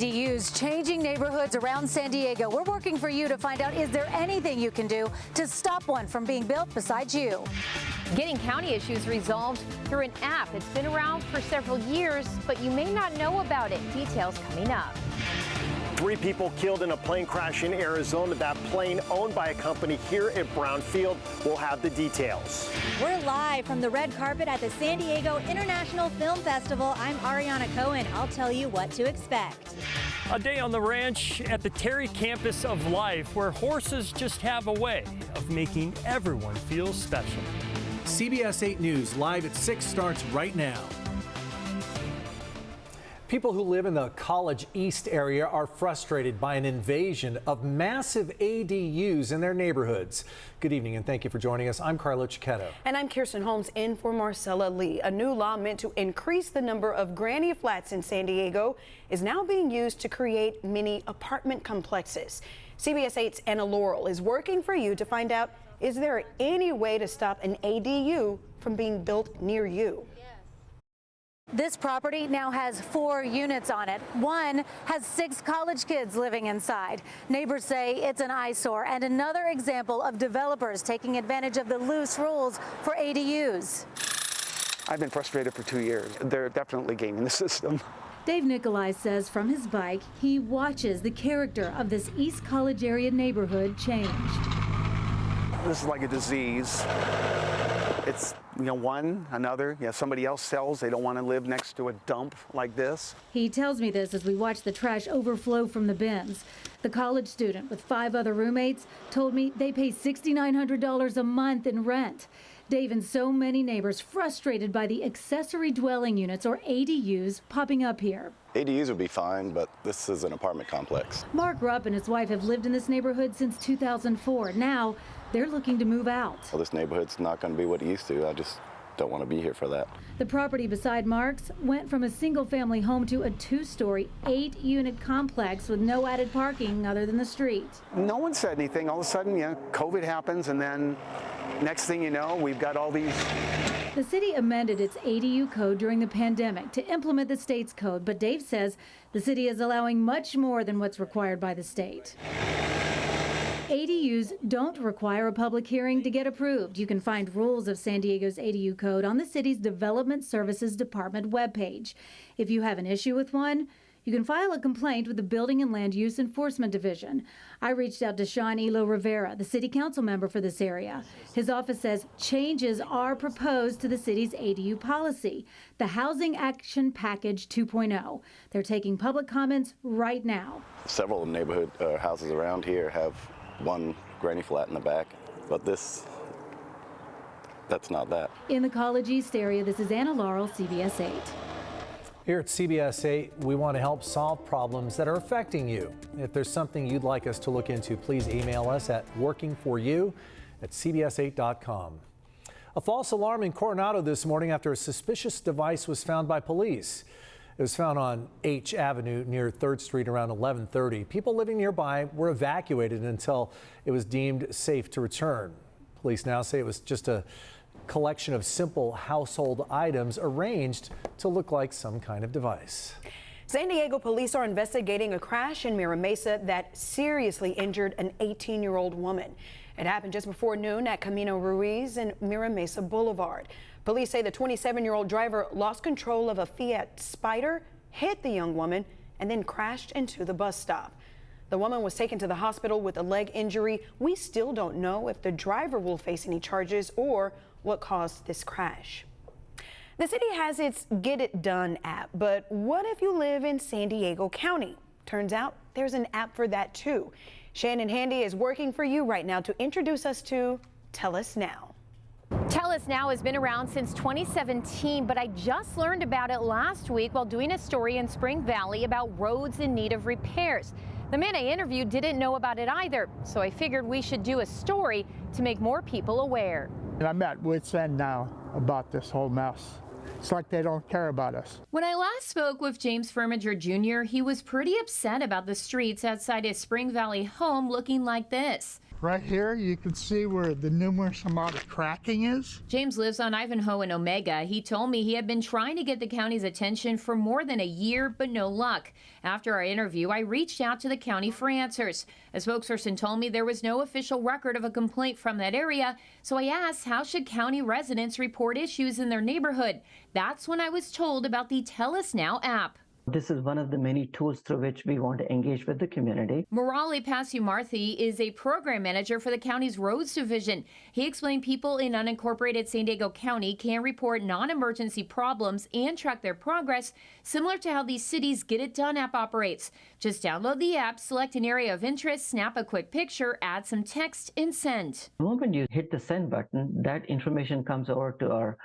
ADUs changing neighborhoods around San Diego. We're working for you to find out, is there anything you can do to stop one from being built besides you? Getting county issues resolved through an app. It's been around for several years, but you may not know about it. Details coming up. 3 people killed in a plane crash in Arizona. That plane owned by a company here at Brownfield. We'll have the details. We're live from the red carpet at the San Diego International Film Festival. I'm Ariana Cohen. I'll tell you what to expect. A day on the ranch at the Terry campus of life, where horses just have a way of making everyone feel special. CBS 8 News live at 6 starts right now. People who live in the College East area are frustrated by an invasion of massive ADUs in their neighborhoods. Good evening and thank you for joining us. I'm Carlo Cicchetto. And I'm Kirsten Holmes in for Marcella Lee. A new law meant to increase the number of granny flats in San Diego is now being used to create mini apartment complexes. CBS 8's Anna Laurel is working for you to find out, is there any way to stop an ADU from being built near you? This property now has 4 units on it. One has 6 college kids living inside. Neighbors say it's an eyesore and another example of developers taking advantage of the loose rules for ADUs. I've been frustrated for 2 years. They're definitely gaming the system. Dave Nicolai says from his bike, he watches the character of this East College area neighborhood change. This is like a disease. It's, one, another, somebody else sells. They don't want to live next to a dump like this. He tells me this as we watch the trash overflow from the bins. The college student with 5 other roommates told me they pay $6,900 a month in rent. Dave and so many neighbors frustrated by the accessory dwelling units, or ADUs, popping up here. ADUs would be fine, but this is an apartment complex. Mark Rupp and his wife have lived in this neighborhood since 2004. Now they're looking to move out. Well, this neighborhood's not going to be what it used to. I just don't want to be here for that. The property beside Mark's went from a single-family home to a 2-story, 8-unit complex with no added parking other than the street. No one said anything. All of a sudden, COVID happens, and then next thing you know, we've got all these. The city amended its ADU code during the pandemic to implement the state's code, but Dave says the city is allowing much more than what's required by the state. ADUs don't require a public hearing to get approved. You can find rules of San Diego's ADU code on the city's Development Services Department webpage. If you have an issue with one, you can file a complaint with the Building and Land Use Enforcement Division. I reached out to Sean Elo Rivera, the city council member for this area. His office says changes are proposed to the city's ADU policy, the Housing Action Package 2.0. They're taking public comments right now. Several neighborhood houses around here have one granny flat in the back, but that's not that. In the College East area, this is Anna Laurel, CBS 8. Here at CBS 8, we want to help solve problems that are affecting you. If there's something you'd like us to look into, please email us at workingforyou@cbs8.com. A false alarm in Coronado this morning after a suspicious device was found by police. It was found on H Avenue near 3rd Street around 11:30. People living nearby were evacuated until it was deemed safe to return. Police now say it was just a collection of simple household items arranged to look like some kind of device. San Diego police are investigating a crash in Mira Mesa that seriously injured an 18-year-old woman. It happened just before noon at Camino Ruiz and Mira Mesa Boulevard. Police say the 27-year-old driver lost control of a Fiat Spider, hit the young woman, and then crashed into the bus stop. The woman was taken to the hospital with a leg injury. We still don't know if the driver will face any charges or what caused this crash. The city has its Get It Done app, but what if you live in San Diego County? Turns out there's an app for that too. Shannon Handy is working for you right now to introduce us to Tell Us Now. Tell Us Now has been around since 2017, but I just learned about it last week while doing a story in Spring Valley about roads in need of repairs. The man I interviewed didn't know about it either, so I figured we should do a story to make more people aware. And I'm at wit's end now about this whole mess. It's like they don't care about us. When I last spoke with James Firminger Jr., he was pretty upset about the streets outside his Spring Valley home looking like this. Right here, you can see where the numerous amount of cracking is. James lives on Ivanhoe and Omega. He told me he had been trying to get the county's attention for more than a year, but no luck. After our interview, I reached out to the county for answers. A spokesperson told me there was no official record of a complaint from that area, so I asked how should county residents report issues in their neighborhood. That's when I was told about the Tell Us Now app. This is one of the many tools through which we want to engage with the community. Murali Pasumarthy is a program manager for the county's roads division. He explained people in unincorporated San Diego County can report non-emergency problems and track their progress, similar to how the city's Get It Done app operates. Just download the app, select an area of interest, snap a quick picture, add some text, and send. The moment you hit the send button, that information comes over to our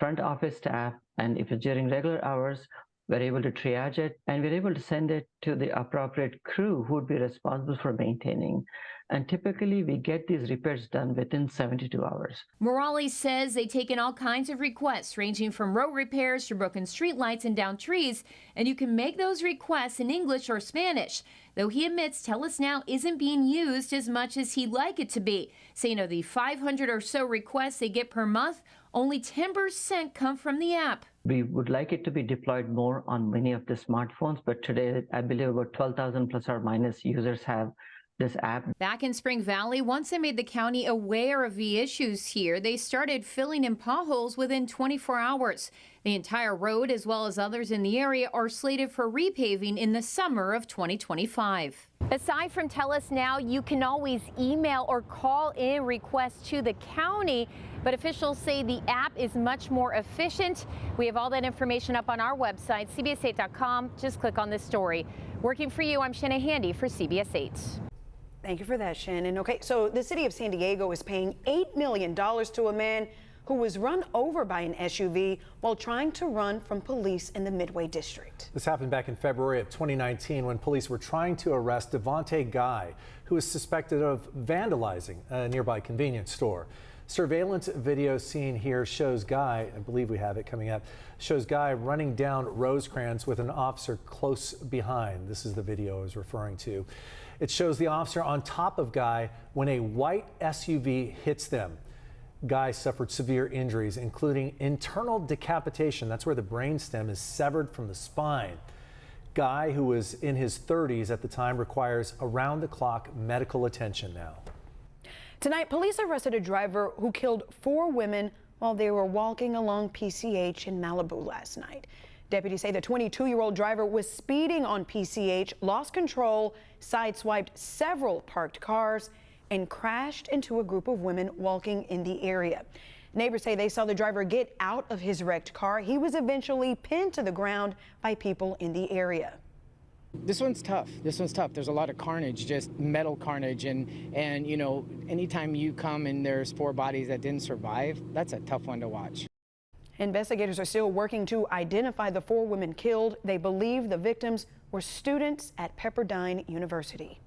front office staff, and if it's during regular hours, we're able to triage it, and we're able to send it to the appropriate crew who would be responsible for maintaining. And typically, we get these repairs done within 72 hours. Murali says they take in all kinds of requests, ranging from road repairs to broken streetlights and downed trees, and you can make those requests in English or Spanish, though he admits Tell Us Now isn't being used as much as he'd like it to be, saying of the 500 or so requests they get per month, only 10% come from the app. We would like it to be deployed more on many of the smartphones, but today I believe about 12,000 plus or minus users have this app. Back in Spring Valley, once they made the county aware of the issues here, they started filling in potholes within 24 hours. The entire road, as well as others in the area, are slated for repaving in the summer of 2025. Aside from Tell Us Now, you can always email or call in requests to the county, but officials say the app is much more efficient. We have all that information up on our website, CBS8.com. Just click on this story. Working for you, I'm Shanna Handy for CBS 8. Thank you for that, Shannon. Okay, so the city of San Diego is paying $8 million to a man who was run over by an SUV while trying to run from police in the Midway District. This happened back in February of 2019 when police were trying to arrest Devontae Guy, who is suspected of vandalizing a nearby convenience store. Surveillance video seen here shows Guy, I believe we have it coming up, shows Guy running down Rosecrans with an officer close behind. This is the video I was referring to. It shows the officer on top of Guy when a white SUV hits them. Guy suffered severe injuries, including internal decapitation. That's where the brainstem is severed from the spine. Guy, who was in his 30s at the time, requires around-the-clock medical attention now. Tonight, police arrested a driver who killed 4 women while they were walking along PCH in Malibu last night. Deputies say the 22-year-old driver was speeding on PCH, lost control, sideswiped several parked cars, and crashed into a group of women walking in the area. Neighbors say they saw the driver get out of his wrecked car. He was eventually pinned to the ground by people in the area. This one's tough. This one's tough. There's a lot of carnage, just metal carnage. And you know, anytime you come and there's 4 bodies that didn't survive, that's a tough one to watch. Investigators are still working to identify the 4 women killed. They believe the victims were students at Pepperdine University.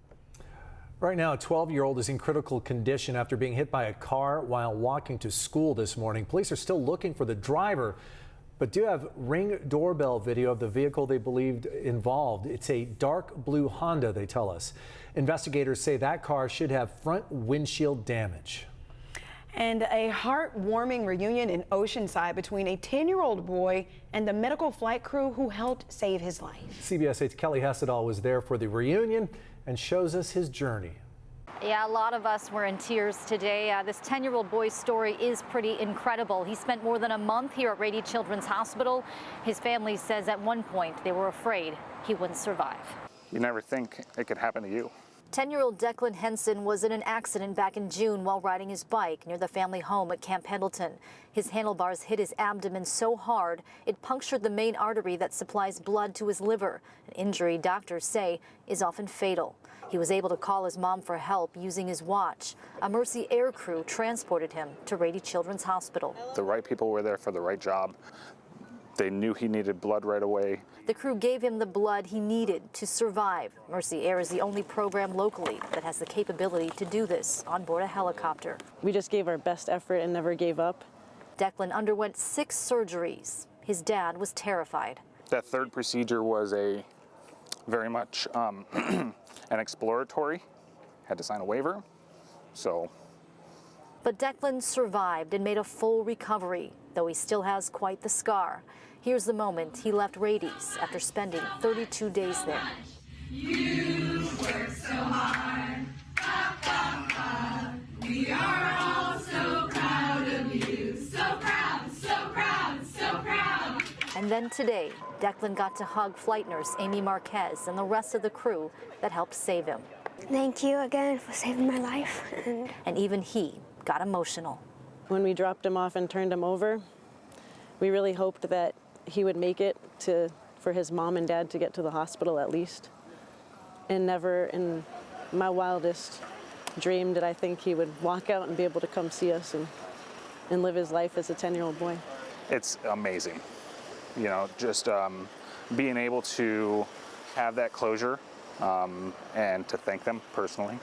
Right now, a 12-year-old is in critical condition after being hit by a car while walking to school this morning. Police are still looking for the driver, but do have Ring doorbell video of the vehicle they believed involved. It's a dark blue Honda, they tell us. Investigators say that car should have front windshield damage. And a heartwarming reunion in Oceanside between a 10-year-old boy and the medical flight crew who helped save his life. CBS 8's Kelly Hessedal was there for the reunion and shows us his journey. Yeah, a lot of us were in tears today. This 10-year-old boy's story is pretty incredible. He spent more than a month here at Rady Children's Hospital. His family says at one point they were afraid he wouldn't survive. You never think it could happen to you. 10-year-old Declan Henson was in an accident back in June while riding his bike near the family home at Camp Pendleton. His handlebars hit his abdomen so hard it punctured the main artery that supplies blood to his liver, an injury doctors say is often fatal. He was able to call his mom for help using his watch. A Mercy Air crew transported him to Rady Children's Hospital. The right people were there for the right job. They knew he needed blood right away. The crew gave him the blood he needed to survive. Mercy Air is the only program locally that has the capability to do this on board a helicopter. We just gave our best effort and never gave up. Declan underwent 6 surgeries. His dad was terrified. That 3rd procedure was a very much an exploratory. Had to sign a waiver. So. But Declan survived and made a full recovery, though he still has quite the scar. Here's the moment he left Rady's after spending 32 days there. You work so hard. We are all so proud of you. So proud, so proud, so proud. And then today, Declan got to hug flight nurse Amy Marquez and the rest of the crew that helped save him. Thank you again for saving my life. And even he got emotional. When we dropped him off and turned him over, we really hoped that he would make it for his mom and dad to get to the hospital at least. And never in my wildest dream did I think he would walk out and be able to come see us and live his life as a 10-year-old boy. It's amazing. You know, just being able to have that closure and to thank them personally.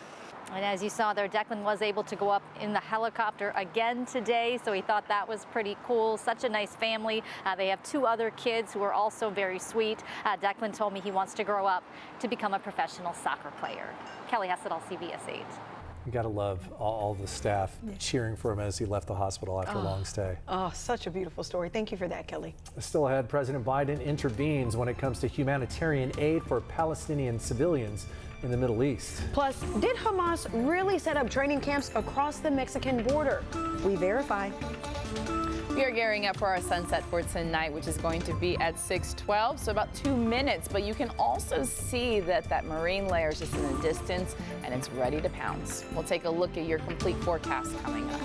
And as you saw there, Declan was able to go up in the helicopter again today, so he thought that was pretty cool. Such a nice family. They have 2 other kids who are also very sweet. Declan told me he wants to grow up to become a professional soccer player. Kelly Hessedall, CBS 8. You got to love all the staff cheering for him as he left the hospital after a long stay. Oh, such a beautiful story. Thank you for that, Kelly. Still ahead, President Biden intervenes when it comes to humanitarian aid for Palestinian civilians in the Middle East. Plus, did Hamas really set up training camps across the Mexican border? We verify. We are gearing up for our sunset for tonight, which is going to be at 6:12, so about 2 minutes. But you can also see that marine layer is just in the distance, and it's ready to pounce. We'll take a look at your complete forecast coming up.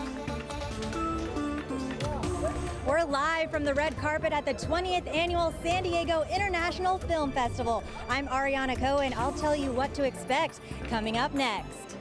We're live from the red carpet at the 20th Annual San Diego International Film Festival. I'm Ariana Cohen. I'll tell you what to expect coming up next.